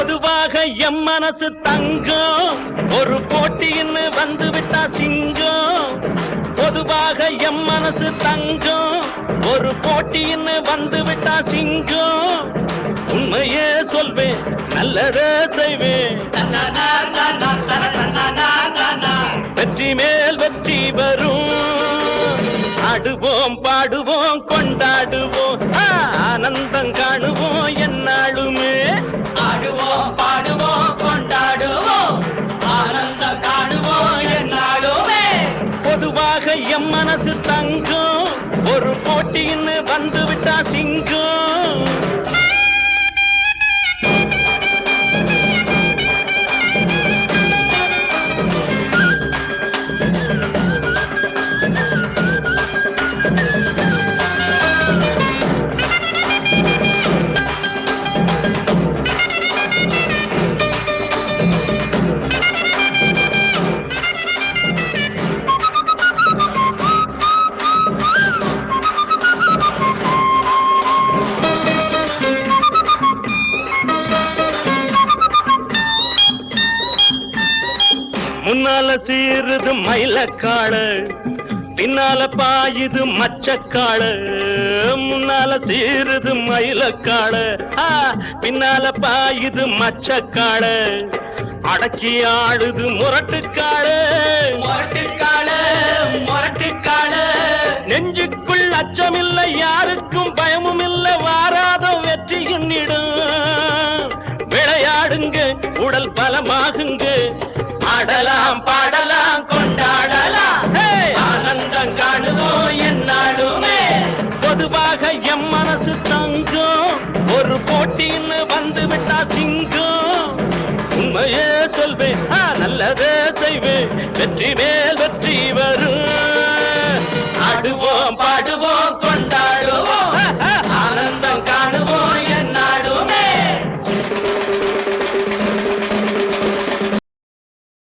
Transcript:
பொதுவாக எம் மனசு தங்கம் ஒரு போட்டின்னு வந்து விட்டா சிங்கம். பொதுவாக எம் மனசு தங்கம் ஒரு போட்டின்னு வந்து விட்டா சிங்கம். உண்மையே சொல்வேன் நல்லதே செய்வேன். வெற்றி மேல் வெற்றி வரும். ஆடுவோம் பாடுவோம் கொண்டாடுவோம் ஆனந்தம் காணுவோம் என்னாலுமே. ஆடுவோம் பாடுவோம் கொண்டாடுவோம் ஆனந்தம் காணுவோம் என்னாலுமே. பொதுவாக எம் மனசு தங்கம் ஒரு போட்டின்னு வந்து விட்டா சிங்கம். முன்னால சீருது மயிலக்காடு பின்னால பாயுது மச்சக்காடு. முன்னால சீருது மயிலக்காடு பின்னால பாயுது மச்சக்காடு. அடக்கி ஆடுது முரட்டுக்காடு முரட்டுக்காடு முரட்டுக்காடு. நெஞ்சுக்குள் அச்சமில்லை யாருக்கும் பயமும் இல்லை வாராத வெற்றி எண்ணிடும். விளையாடுங்க உடல் பலமாகுங்க. ஆடலாம் பாடலாம் கொண்டாடலாம் ஆனந்தம் காணுவோம் என்னாலுமே. பொதுவாக எம் மனசு தங்கம் ஒரு போட்டின்னு வந்து விட்டா சிங்கம். உண்மையே சொல்வேன் நல்லதே செய்வேன் வெற்றி மேல் வெற்றி